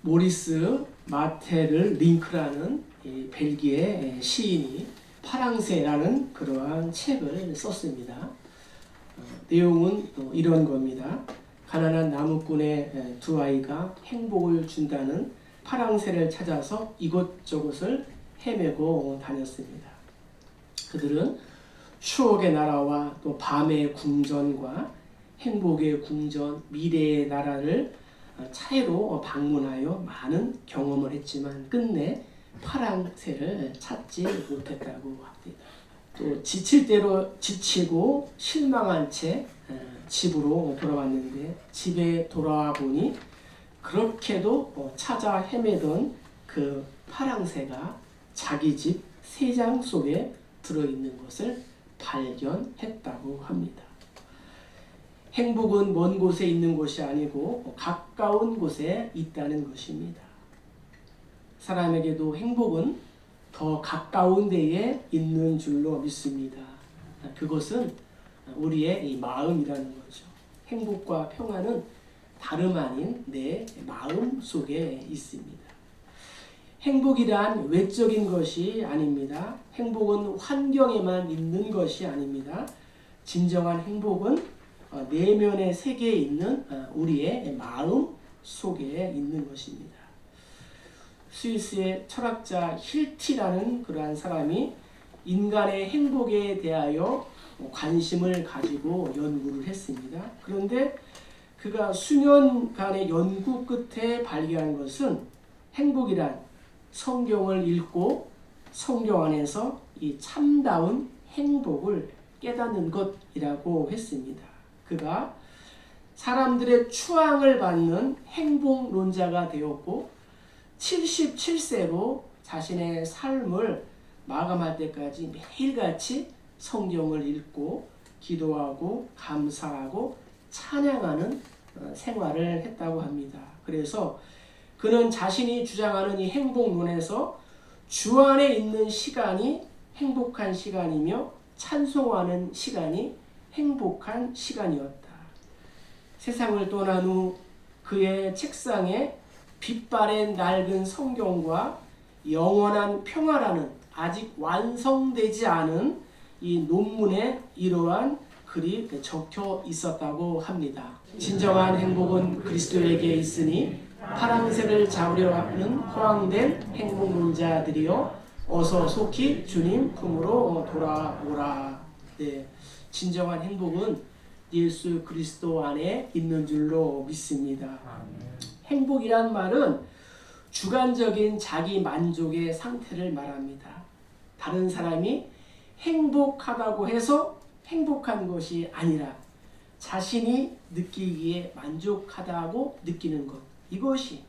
모리스 마테르 링크라는 벨기에 시인이 파랑새라는 그러한 책을 썼습니다. 내용은 이런 겁니다. 가난한 나무꾼의 두 아이가 행복을 준다는 파랑새를 찾아서 이곳저곳을 헤매고 다녔습니다. 그들은 추억의 나라와 또 밤의 궁전과 행복의 궁전, 미래의 나라를 차례로 방문하여 많은 경험을 했지만 끝내 파랑새를 찾지 못했다고 합니다. 또 지칠 대로 지치고 실망한 채 집으로 돌아왔는데 집에 돌아와 보니 그렇게도 찾아 헤매던 그 파랑새가 자기 집 새장 속에 들어있는 것을 발견했다고 합니다. 행복은 먼 곳에 있는 것이 아니고 가까운 곳에 있다는 것입니다. 사람에게도 행복은 더 가까운 데에 있는 줄로 믿습니다. 그것은 우리의 이 마음이라는 거죠. 행복과 평안은 다름 아닌 내 마음 속에 있습니다. 행복이란 외적인 것이 아닙니다. 행복은 환경에만 있는 것이 아닙니다. 진정한 행복은 내면의 세계에 있는 우리의 마음 속에 있는 것입니다. 스위스의 철학자 힐티라는 그러한 사람이 인간의 행복에 대하여 관심을 가지고 연구를 했습니다. 그런데 그가 수년간의 연구 끝에 발견한 것은 행복이란 성경을 읽고 성경 안에서 이 참다운 행복을 깨닫는 것이라고 했습니다. 그가 사람들의 추앙을 받는 행복론자가 되었고 77세로 자신의 삶을 마감할 때까지 매일같이 성경을 읽고 기도하고 감사하고 찬양하는 생활을 했다고 합니다. 그래서 그는 자신이 주장하는 이 행복론에서 주 안에 있는 시간이 행복한 시간이며 찬송하는 시간이 행복한 시간이었다. 세상을 떠난 후 그의 책상에 빛바랜 낡은 성경과 영원한 평화라는 아직 완성되지 않은 이 논문에 이러한 글이 적혀 있었다고 합니다. 진정한 행복은 그리스도에게 있으니 파랑새를 잡으려 하는 허황된 행복론자들이여 어서 속히 주님 품으로 돌아오라. 네, 진정한 행복은 예수 그리스도 안에 있는 줄로 믿습니다. 행복이란 말은 주관적인 자기 만족의 상태를 말합니다. 다른 사람이 행복하다고 해서 행복한 것이 아니라 자신이 느끼기에 만족하다고 느끼는 것, 이것이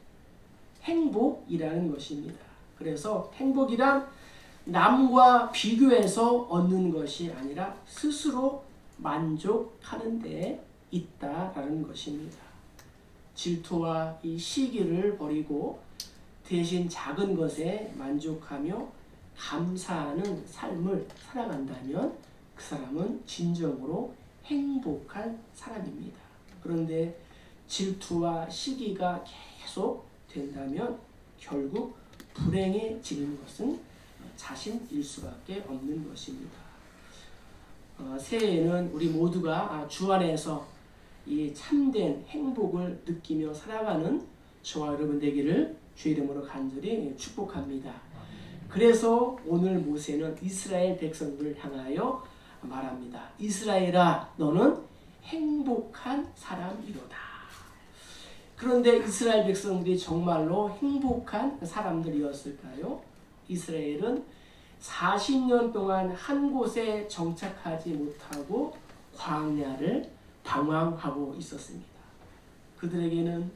행복이라는 것입니다. 그래서 행복이란 남과 비교해서 얻는 것이 아니라 스스로 만족하는 데 있다라는 것입니다. 질투와 이 시기를 버리고 대신 작은 것에 만족하며 감사하는 삶을 살아간다면 그 사람은 진정으로 행복한 사람입니다. 그런데 질투와 시기가 계속 된다면 결국 불행해지는 것은 자신일 수밖에 없는 것입니다. 새해에는 우리 모두가 주 안에서 이 참된 행복을 느끼며 살아가는 저와 여러분 되기를 주의 이름으로 간절히 축복합니다. 그래서 오늘 모세는 이스라엘 백성들을 향하여 말합니다. 이스라엘아, 너는 행복한 사람이로다. 그런데 이스라엘 백성들이 정말로 행복한 사람들이었을까요? 이스라엘은 40년 동안 한 곳에 정착하지 못하고 광야를 방황하고 있었습니다. 그들에게는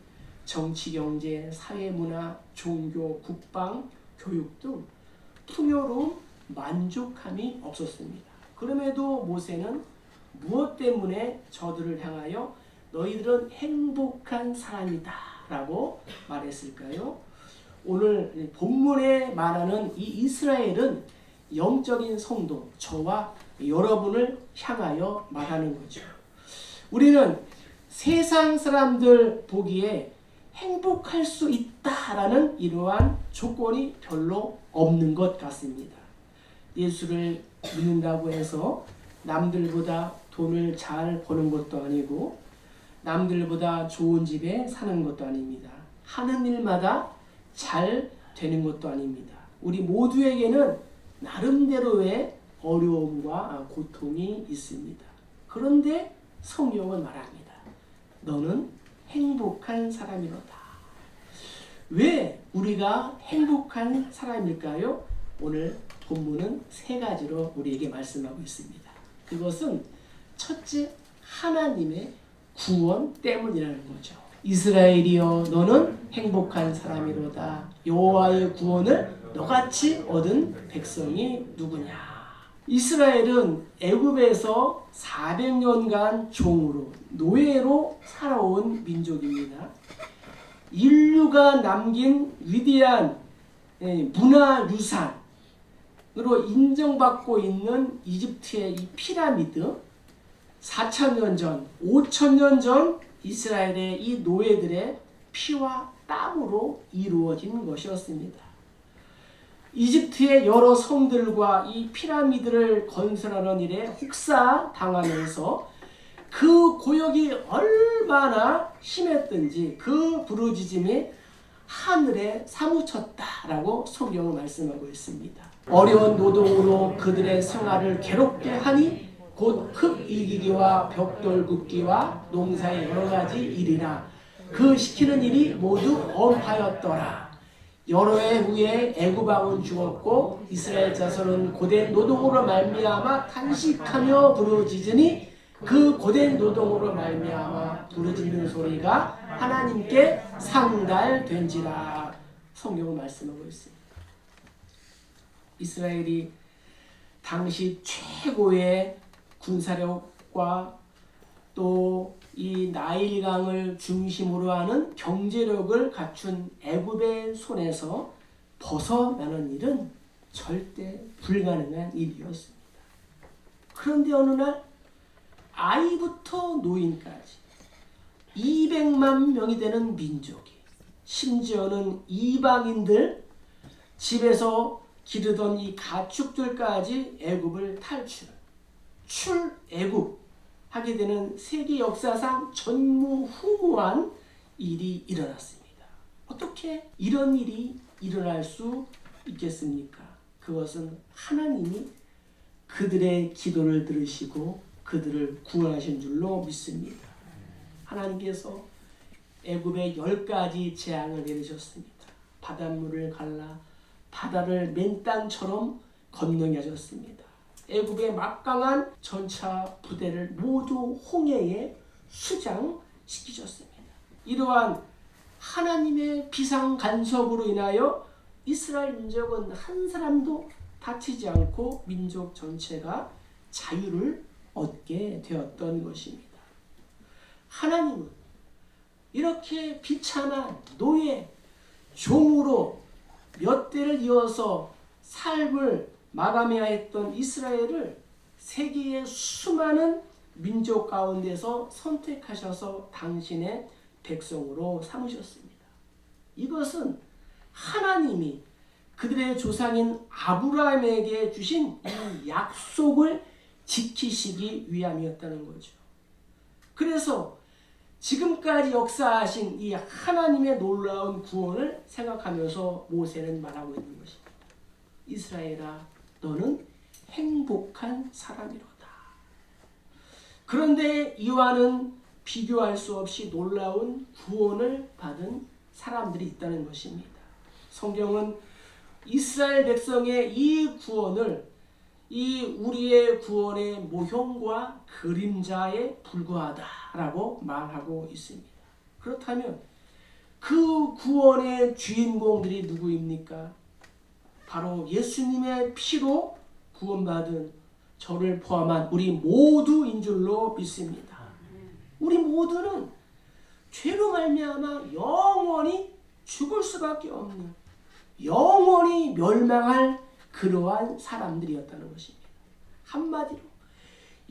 정치, 경제, 사회, 문화, 종교, 국방, 교육 등 풍요로운 만족함이 없었습니다. 그럼에도 모세는 무엇 때문에 저들을 향하여 너희들은 행복한 사람이다 라고 말했을까요? 오늘 본문에 말하는 이 이스라엘은 영적인 성도, 저와 여러분을 향하여 말하는 거죠. 우리는 세상 사람들 보기에 행복할 수 있다라는 이러한 조건이 별로 없는 것 같습니다. 예수를 믿는다고 해서 남들보다 돈을 잘 버는 것도 아니고 남들보다 좋은 집에 사는 것도 아닙니다. 하는 일마다 잘 되는 것도 아닙니다. 우리 모두에게는 나름대로의 어려움과 고통이 있습니다. 그런데 성경은 말합니다. 너는 행복한 사람이로다. 왜 우리가 행복한 사람일까요? 오늘 본문은 세 가지로 우리에게 말씀하고 있습니다. 그것은 첫째, 하나님의 구원 때문이라는 거죠. 이스라엘이여 너는 행복한 사람이로다. 여호와의 구원을 너같이 얻은 백성이 누구냐. 이스라엘은 애굽에서 400년간 종으로 노예로 살아온 민족입니다. 인류가 남긴 위대한 문화유산으로 인정받고 있는 이집트의 이 피라미드, 4,000년 전, 5,000년 전 이스라엘의 이 노예들의 피와 땀으로 이루어진 것이었습니다. 이집트의 여러 성들과 이 피라미드를 건설하는 일에 혹사당하면서 그 고역이 얼마나 심했든지 그 부르짖음이 하늘에 사무쳤다라고 성경은 말씀하고 있습니다. 어려운 노동으로 그들의 생활을 괴롭게 하니 곧 흙 일기기와 벽돌 굽기와 농사의 여러 가지 일이라 그 시키는 일이 모두 엄하였더라. 여러 해 후에 애굽 왕은 죽었고 이스라엘 자손은 고된 노동으로 말미암아 탄식하며 부르짖으니 그 고된 노동으로 말미암아 부르짖는 소리가 하나님께 상달된지라. 성경은 말씀하고 있습니다. 이스라엘이 당시 최고의 군사력과 또 이 나일강을 중심으로 하는 경제력을 갖춘 애굽의 손에서 벗어나는 일은 절대 불가능한 일이었습니다. 그런데 어느 날 아이부터 노인까지 200만 명이 되는 민족이, 심지어는 이방인들 집에서 기르던 이 가축들까지 애굽을 출애굽 하게 되는 세계 역사상 전무후무한 일이 일어났습니다. 어떻게 이런 일이 일어날 수 있겠습니까? 그것은 하나님이 그들의 기도를 들으시고 그들을 구원하신 줄로 믿습니다. 하나님께서 애굽에 10가지 재앙을 내리셨습니다. 바닷물을 갈라 바다를 맨땅처럼 건너게 하셨습니다. 애굽의 막강한 전차 부대를 모두 홍해에 수장시키셨습니다. 이러한 하나님의 비상 간섭으로 인하여 이스라엘 민족은 한 사람도 다치지 않고 민족 전체가 자유를 얻게 되었던 것입니다. 하나님은 이렇게 비참한 노예, 종으로 몇 대를 이어서 삶을 마감해야 했던 이스라엘을 세계의 수많은 민족 가운데서 선택하셔서 당신의 백성으로 삼으셨습니다. 이것은 하나님이 그들의 조상인 아브라함에게 주신 이 약속을 지키시기 위함이었다는 거죠. 그래서 지금까지 역사하신 이 하나님의 놀라운 구원을 생각하면서 모세는 말하고 있는 것입니다. 이스라엘아, 너는 행복한 사람이로다. 그런데 이와는 비교할 수 없이 놀라운 구원을 받은 사람들이 있다는 것입니다. 성경은 이스라엘 백성의 이 구원을 이 우리의 구원의 모형과 그림자에 불과하다라고 말하고 있습니다. 그렇다면 그 구원의 주인공들이 누구입니까? 바로 예수님의 피로 구원받은 저를 포함한 우리 모두인 줄로 믿습니다. 우리 모두는 죄로 말미암아 영원히 죽을 수밖에 없는, 영원히 멸망할 그러한 사람들이었다는 것입니다. 한마디로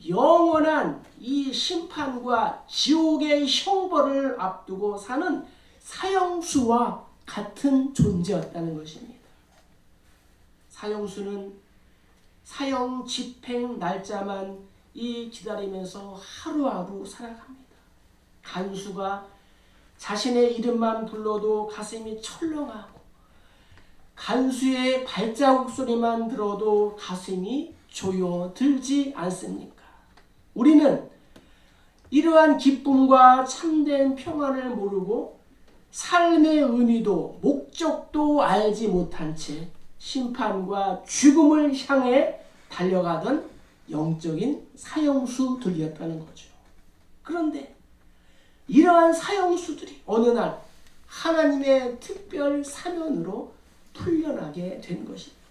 영원한 이 심판과 지옥의 형벌을 앞두고 사는 사형수와 같은 존재였다는 것입니다. 사형수는 사형 집행 날짜만 기다리면서 하루하루 살아갑니다. 간수가 자신의 이름만 불러도 가슴이 철렁하고 간수의 발자국 소리만 들어도 가슴이 조여들지 않습니까? 우리는 이러한 기쁨과 참된 평안을 모르고 삶의 의미도 목적도 알지 못한 채 심판과 죽음을 향해 달려가던 영적인 사형수들이었다는 거죠. 그런데 이러한 사형수들이 어느 날 하나님의 특별 사면으로 풀려나게 된 것입니다.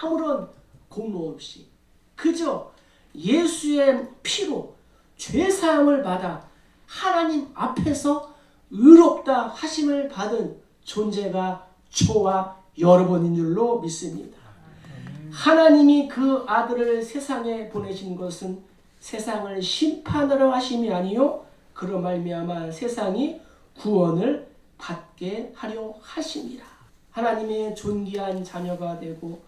아무런 공로 없이 그저 예수의 피로 죄사함을 받아 하나님 앞에서 의롭다 하심을 받은 존재가 저와 여러분인 줄로 믿습니다. 하나님이 그 아들을 세상에 보내신 것은 세상을 심판하러 하심이 아니요 그로 말미암아 세상이 구원을 받게 하려 하심이라. 하나님의 존귀한 자녀가 되고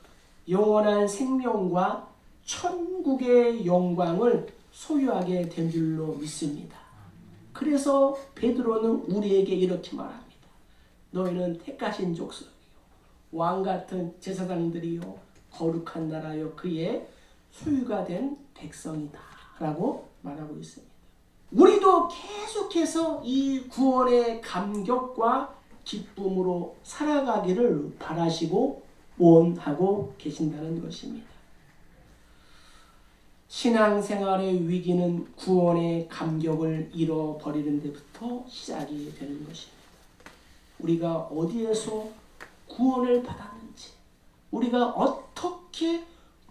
영원한 생명과 천국의 영광을 소유하게 된 줄로 믿습니다. 그래서 베드로는 우리에게 이렇게 말합니다. 너희는 택하신 족속이요 왕같은 제사장들이요 거룩한 나라요 그의 소유가 된 백성이다 라고 말하고 있습니다. 우리도 계속해서 이 구원의 감격과 기쁨으로 살아가기를 바라시고 원하고 계신다는 것입니다. 신앙생활의 위기는 구원의 감격을 잃어버리는 데부터 시작이 되는 것입니다. 우리가 어디에서 구원을 받았는지, 우리가 어떻게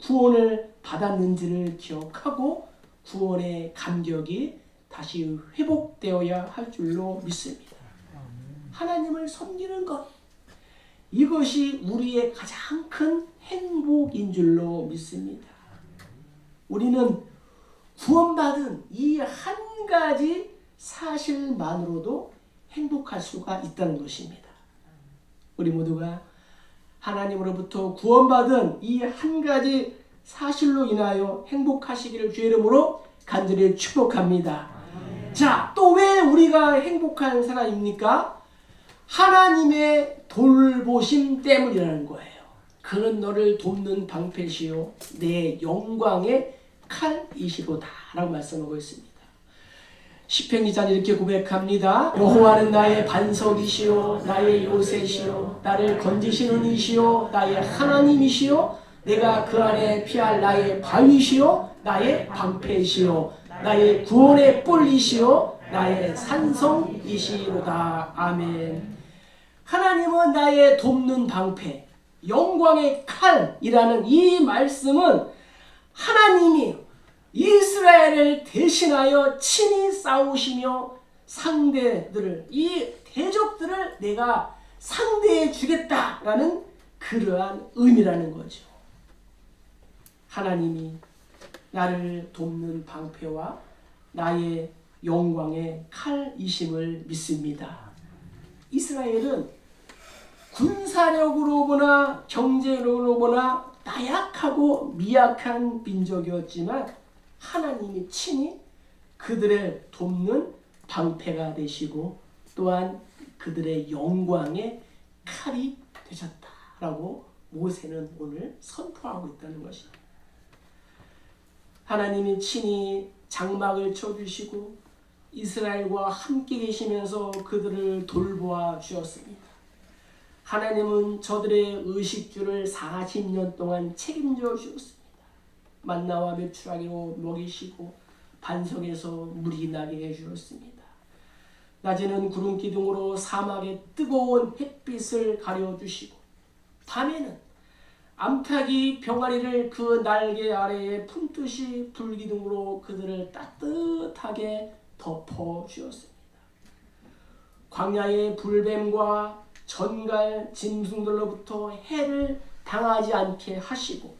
구원을 받았는지를 기억하고 구원의 감격이 다시 회복되어야 할 줄로 믿습니다. 하나님을 섬기는 것, 이것이 우리의 가장 큰 행복인 줄로 믿습니다. 우리는 구원받은 이 한 가지 사실만으로도 행복할 수가 있다는 것입니다. 우리 모두가 하나님으로부터 구원받은 이 한 가지 사실로 인하여 행복하시기를 주의 이름으로 간절히 축복합니다. 자, 또 왜 우리가 행복한 사람입니까? 하나님의 돌보심 때문이라는 거예요. 그는 너를 돕는 방패시요 내 영광의 칼이시로다 라고 말씀하고 있습니다. 시편 기자는 이렇게 고백합니다. 여호와는 나의 반석이시요 나의 요새시요 나를 건지시는 이시요 나의 하나님이시요 내가 그 안에 피할 나의 바위시요 나의 방패시요 나의 구원의 뿔이시요 나의 산성이시로다. 아멘. 하나님은 나의 돕는 방패, 영광의 칼이라는 이 말씀은 하나님이 이스라엘을 대신하여 친히 싸우시며 상대들을, 이 대적들을 내가 상대해 주겠다라는 그러한 의미라는 거죠. 하나님이 나를 돕는 방패와 나의 영광의 칼이심을 믿습니다. 이스라엘은 군사력으로 보나 경제력으로 보나 나약하고 미약한 민족이었지만 하나님이 친히 그들을 돕는 방패가 되시고 또한 그들의 영광의 칼이 되셨다라고 모세는 오늘 선포하고 있다는 것입니다. 하나님이 친히 장막을 쳐주시고 이스라엘과 함께 계시면서 그들을 돌보아 주었습니다. 하나님은 저들의 의식주를 40년 동안 책임져 주었습니다. 만나와 메추라기로 먹이시고 반석에서 물이 나게 해주었습니다. 낮에는 구름 기둥으로 사막의 뜨거운 햇빛을 가려주시고 밤에는 암탉이 병아리를 그 날개 아래에 품듯이 불기둥으로 그들을 따뜻하게 덮어주었습니다. 광야의 불뱀과 전갈 짐승들로부터 해를 당하지 않게 하시고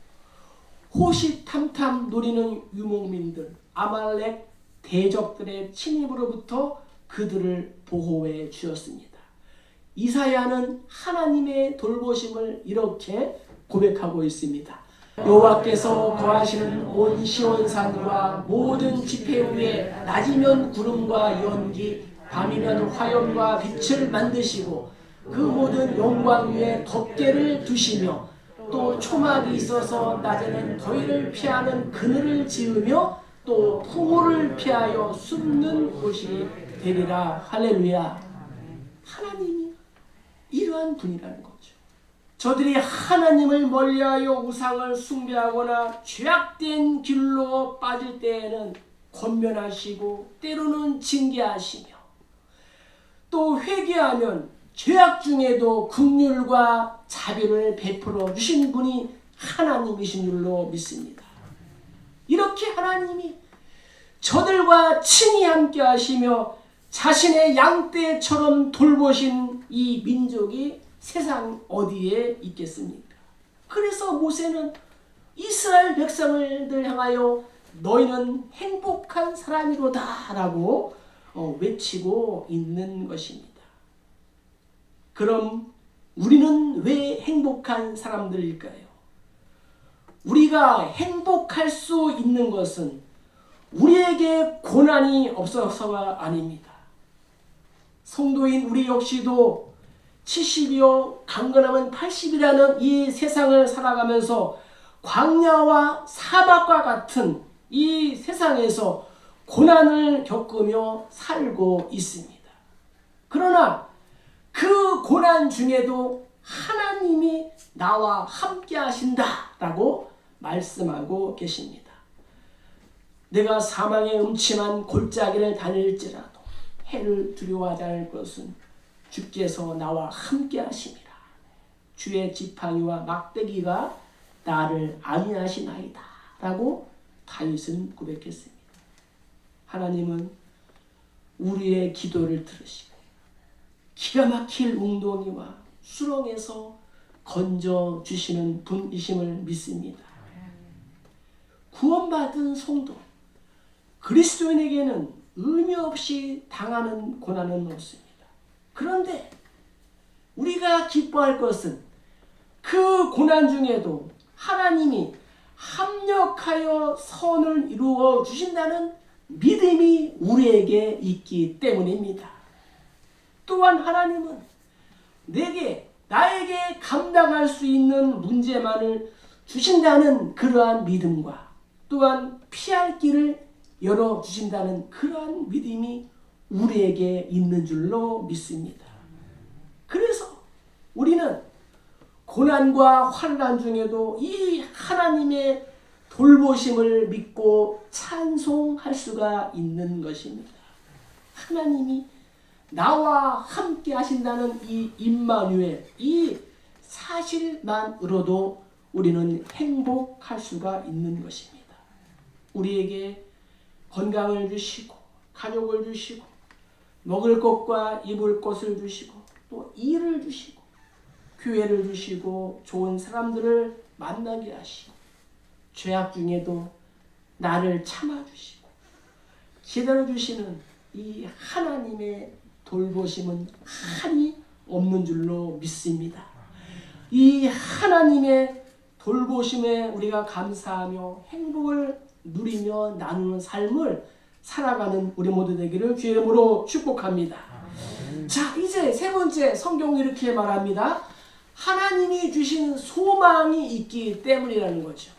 호시탐탐 노리는 유목민들 아말렉 대적들의 침입으로부터 그들을 보호해 주었습니다. 이사야는 하나님의 돌보심을 이렇게 고백하고 있습니다. 여호와께서 거하시는 온 시온산과 모든 지폐 위에 낮이면 구름과 연기, 밤이면 화염과 빛을 만드시고 그 모든 영광 위에 덮개를 두시며 또 초막이 있어서 낮에는 더위를 피하는 그늘을 지으며 또 풍우를 피하여 숨는 곳이 되리라. 할렐루야. 하나님이 이러한 분이라는 거죠. 저들이 하나님을 멀리하여 우상을 숭배하거나 죄악된 길로 빠질 때에는 권면하시고 때로는 징계하시며 또 회개하면 죄악 중에도 긍휼과 자비를 베풀어 주신 분이 하나님이신 줄로 믿습니다. 이렇게 하나님이 저들과 친히 함께 하시며 자신의 양떼처럼 돌보신 이 민족이 세상 어디에 있겠습니까? 그래서 모세는 이스라엘 백성을 향하여 너희는 행복한 사람이로다 라고 외치고 있는 것입니다. 그럼 우리는 왜 행복한 사람들일까요? 우리가 행복할 수 있는 것은 우리에게 고난이 없어서가 아닙니다. 성도인 우리 역시도 70이요 강건하면 80이라는 이 세상을 살아가면서 광야와 사막과 같은 이 세상에서 고난을 겪으며 살고 있습니다. 그러나 그 고난 중에도 하나님이 나와 함께 하신다라고 말씀하고 계십니다. 내가 사망의 음침한 골짜기를 다닐지라도 해를 두려워하지 않을 것은 주께서 나와 함께 하심이라. 주의 지팡이와 막대기가 나를 안위하시나이다 라고 다윗은 고백했습니다. 하나님은 우리의 기도를 들으시고 기가 막힐 웅덩이와 수렁에서 건져주시는 분이심을 믿습니다. 구원받은 성도 그리스도인에게는 의미 없이 당하는 고난은 없습니다. 그런데 우리가 기뻐할 것은 그 고난 중에도 하나님이 합력하여 선을 이루어 주신다는 믿음이 우리에게 있기 때문입니다. 또한 하나님은 나에게 감당할 수 있는 문제만을 주신다는 그러한 믿음과 또한 피할 길을 열어주신다는 그러한 믿음이 우리에게 있는 줄로 믿습니다. 그래서 우리는 고난과 환난 중에도 이 하나님의 돌보심을 믿고 찬송할 수가 있는 것입니다. 하나님이 나와 함께 하신다는 이 임마누엘, 이 사실만으로도 우리는 행복할 수가 있는 것입니다. 우리에게 건강을 주시고 가족을 주시고 먹을 것과 입을 것을 주시고 또 일을 주시고 교회를 주시고 좋은 사람들을 만나게 하시고 죄악 중에도 나를 참아주시고 기다려주시는 이 하나님의 돌보심은 한이 없는 줄로 믿습니다. 이 하나님의 돌보심에 우리가 감사하며 행복을 누리며 나누는 삶을 살아가는 우리 모두 되기를 주의 이름으로 축복합니다. 자, 이제 세 번째 성경이 이렇게 말합니다. 하나님이 주신 소망이 있기 때문이라는 거죠.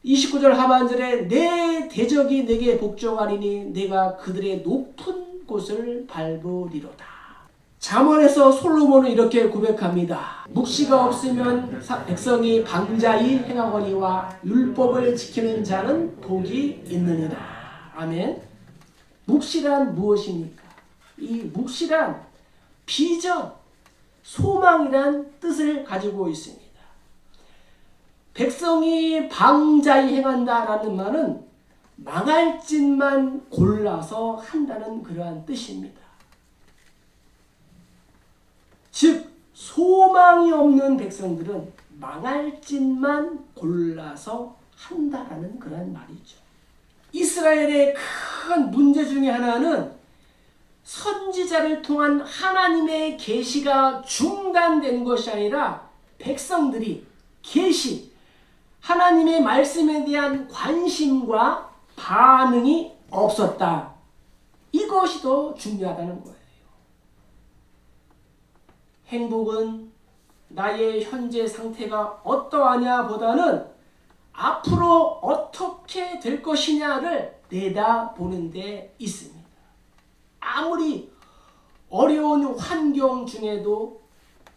29절 하반절에 내 대적이 내게 복종하리니 내가 그들의 높은 곳을 밟으리로다. 잠언에서 솔로몬은 이렇게 고백합니다. 묵시가 없으면 백성이 방자히 행하거니와 율법을 지키는 자는 복이 있느니라. 아멘. 묵시란 무엇입니까? 이 묵시란 비전, 소망이란 뜻을 가지고 있습니다. 백성이 방자히 행한다라는 말은 망할 짓만 골라서 한다는 그러한 뜻입니다. 즉 소망이 없는 백성들은 망할 짓만 골라서 한다라는 그런 말이죠. 이스라엘의 큰 문제 중에 하나는 선지자를 통한 하나님의 계시가 중단된 것이 아니라 백성들이 계시, 하나님의 말씀에 대한 관심과 반응이 없었다. 이것이 더 중요하다는 거예요. 행복은 나의 현재 상태가 어떠하냐 보다는 앞으로 어떻게 될 것이냐를 내다보는 데 있습니다. 아무리 어려운 환경 중에도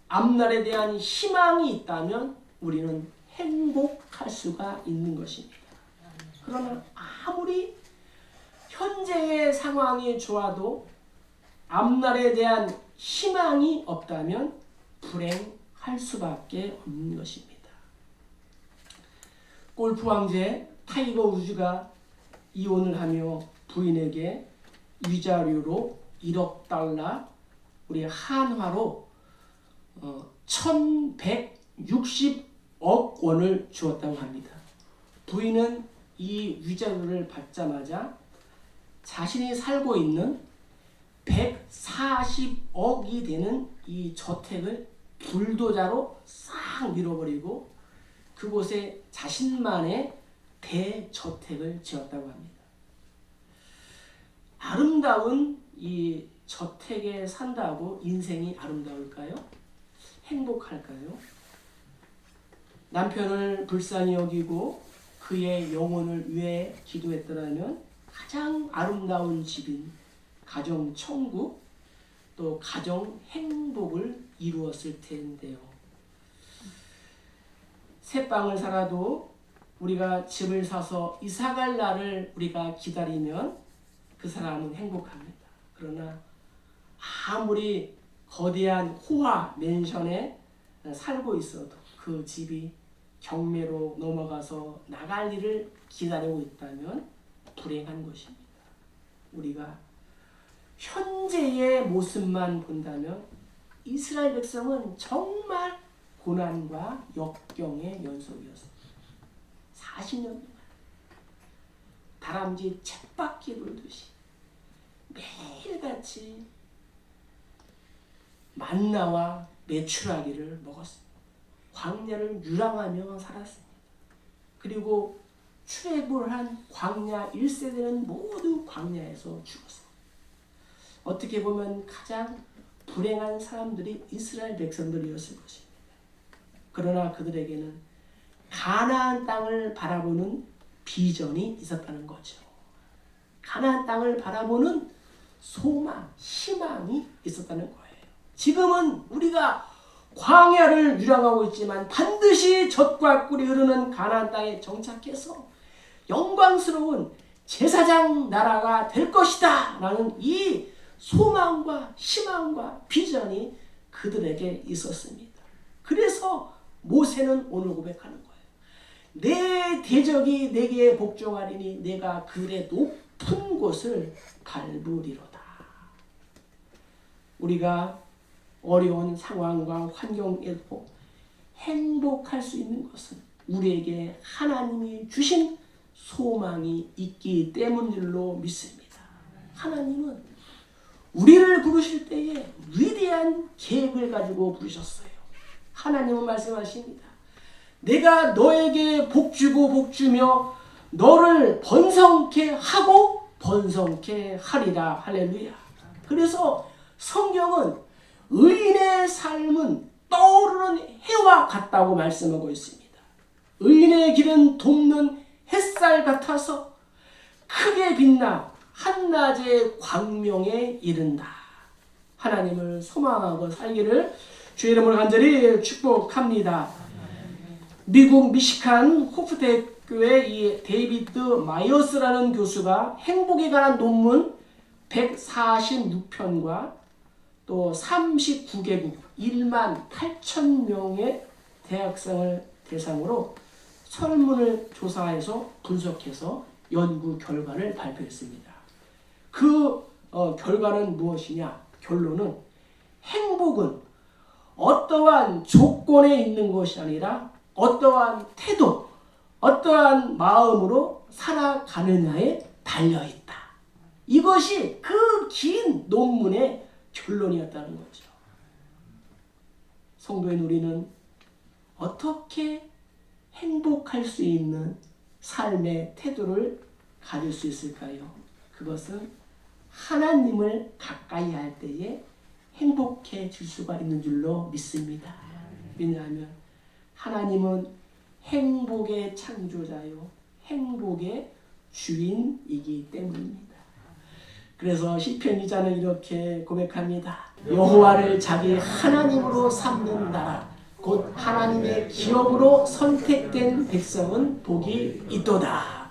앞날에 대한 희망이 있다면 우리는 행복할 수가 있는 것입니다. 그러나 아무리 현재의 상황이 좋아도 앞날에 대한 희망이 없다면 불행할 수밖에 없는 것입니다. 골프 왕제 타이거 우즈가 이혼을 하며 부인에게 위자료로 1억 달러, 우리 한화로 1160억 원을 주었다고 합니다. 부인은 이 위자료를 받자마자 자신이 살고 있는 140억이 되는 이 저택을 불도자로 싹 밀어버리고 그곳에 자신만의 대저택을 지었다고 합니다. 아름다운 이 저택에 산다고 인생이 아름다울까요? 행복할까요? 남편을 불쌍히 여기고 그의 영혼을 위해 기도했더라면 가장 아름다운 집인 가정 천국, 또 가정 행복을 이루었을 텐데요. 새 방을 살아도 우리가 집을 사서 이사갈 날을 우리가 기다리면 그 사람은 행복합니다. 그러나 아무리 거대한 호화 맨션에 살고 있어도 그 집이 경매로 넘어가서 나갈 일을 기다리고 있다면 불행한 것입니다. 우리가 현재의 모습만 본다면 이스라엘 백성은 정말 고난과 역경의 연속이었습니다. 40년 동안 다람쥐 쳇바퀴 돌듯이 매일같이 만나와 메추라기를 먹었습니다. 광야를 유랑하며 살았습니다. 그리고 출애굽한 광야 1세대는 모두 광야에서 죽었습니다. 어떻게 보면 가장 불행한 사람들이 이스라엘 백성들이었을 것입니다. 그러나 그들에게는 가나안 땅을 바라보는 비전이 있었다는 거죠. 가나안 땅을 바라보는 소망, 희망이 있었다는 거예요. 지금은 우리가 광야를 유랑하고 있지만 반드시 젖과 꿀이 흐르는 가나안 땅에 정착해서 영광스러운 제사장 나라가 될 것이다 라는 이 소망과 희망과 비전이 그들에게 있었습니다. 그래서 모세는 오늘 고백하는 거예요. 내 대적이 내게 복종하리니 내가 그들의 높은 곳을 밟으리로다. 우리가 어려운 상황과 환경에도 행복할 수 있는 것은 우리에게 하나님이 주신 소망이 있기 때문일로 믿습니다. 하나님은 우리를 부르실 때에 위대한 계획을 가지고 부르셨어요. 하나님은 말씀하십니다. 내가 너에게 복주고 복주며 너를 번성케 하고 번성케 하리라. 할렐루야. 그래서 성경은 의인의 삶은 떠오르는 해와 같다고 말씀하고 있습니다. 의인의 길은 돕는 햇살 같아서 크게 빛나 한낮의 광명에 이른다. 하나님을 소망하고 살기를 주의 이름으로 간절히 축복합니다. 미국 미시간 호프대학교의 이 데이비드 마이어스라는 교수가 행복에 관한 논문 146편과 또 39개국 1만 8천 명의 대학생을 대상으로 설문을 조사해서 분석해서 연구 결과를 발표했습니다. 그 결과는 무엇이냐? 결론은 행복은 어떠한 조건에 있는 것이 아니라 어떠한 태도, 어떠한 마음으로 살아가느냐에 달려있다. 이것이 그 긴 논문의 결론이었다는 거죠. 성도인 우리는 어떻게 행복할 수 있는 삶의 태도를 가질 수 있을까요? 그것은 하나님을 가까이 할 때에 행복해질 수가 있는 줄로 믿습니다. 왜냐하면 하나님은 행복의 창조자요, 행복의 주인이기 때문입니다. 그래서 시편 기자는 이렇게 고백합니다. 여호와를 자기 하나님으로 삼는 나라, 곧 하나님의 기업으로 선택된 백성은 복이 있도다.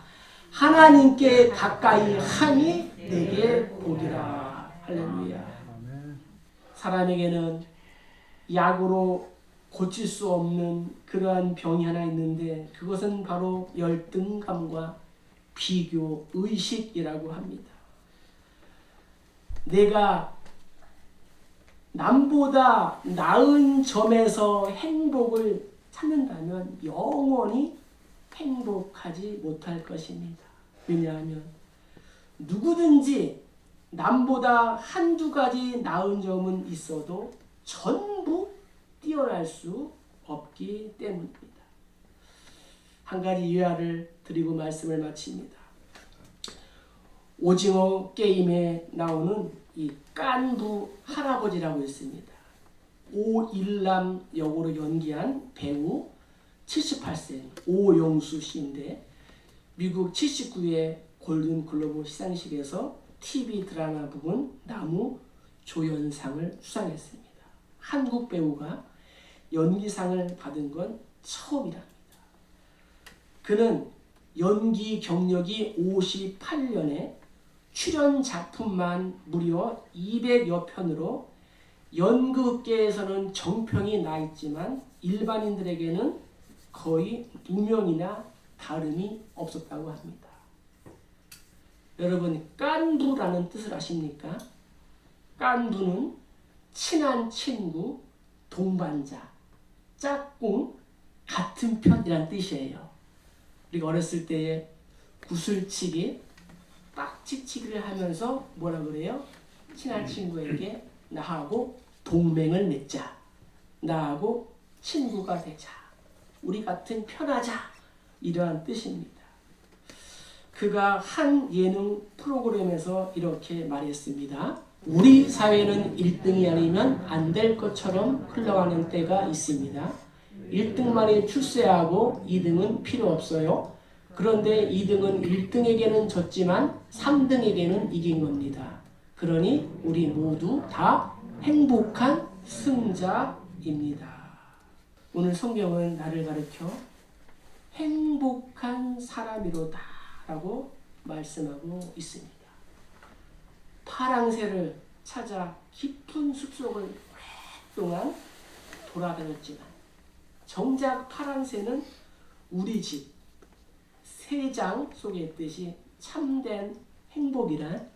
하나님께 가까이 하니 내게 복이라. 할렐루야. 사람에게는 약으로 고칠 수 없는 그러한 병이 하나 있는데 그것은 바로 열등감과 비교, 의식이라고 합니다. 내가 남보다 나은 점에서 행복을 찾는다면 영원히 행복하지 못할 것입니다. 왜냐하면 누구든지 남보다 한두 가지 나은 점은 있어도 전부 뛰어날 수 없기 때문입니다. 한 가지 예화를 드리고 말씀을 마칩니다. 오징어 게임에 나오는 이 깐부 할아버지라고 있습니다. 오일남 역으로 연기한 배우 78세 오영수 씨인데 미국 79회 골든 글로브 시상식에서 TV 드라마 부분 나무 조연상을 수상했습니다. 한국 배우가 연기상을 받은 건 처음이랍니다. 그는 연기 경력이 58년에 출연 작품만 무려 200여 편으로 연극계에서는 정평이 나 있지만 일반인들에게는 거의 무명이나 다름이 없었다고 합니다. 여러분, 깐부라는 뜻을 아십니까? 깐부는 친한 친구, 동반자, 짝꿍, 같은 편이란 뜻이에요. 우리가 어렸을 때에 구슬치기, 딱지치기를 하면서 뭐라 그래요? 친한 친구에게 나하고 동맹을 맺자. 나하고 친구가 되자. 우리 같은 편하자. 이러한 뜻입니다. 그가 한 예능 프로그램에서 이렇게 말했습니다. 우리 사회는 1등이 아니면 안 될 것처럼 흘러가는 때가 있습니다. 1등만이 출세하고 2등은 필요 없어요. 그런데 2등은 1등에게는 졌지만 3등에게는 이긴 겁니다. 그러니 우리 모두 다 행복한 승자입니다. 오늘 성경은 나를 가르쳐 행복한 사람이로다 라고 말씀하고 있습니다. 파랑새를 찾아 깊은 숲속을 오랫동안 돌아다녔지만 정작 파랑새는 우리 집 세장 속에 있듯이 참된 행복이란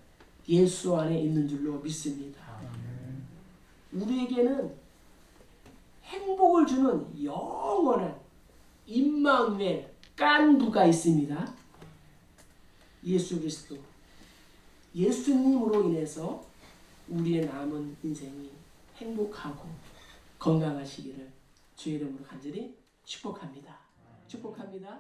예수 안에 있는 줄로 믿습니다. 우리에게는 행복을 주는 영원한 임마누엘 깐부가 있습니다. 예수 그리스도, 예수님으로 인해서 우리의 남은 인생이 행복하고 건강하시기를 주의 이름으로 간절히 축복합니다. 축복합니다.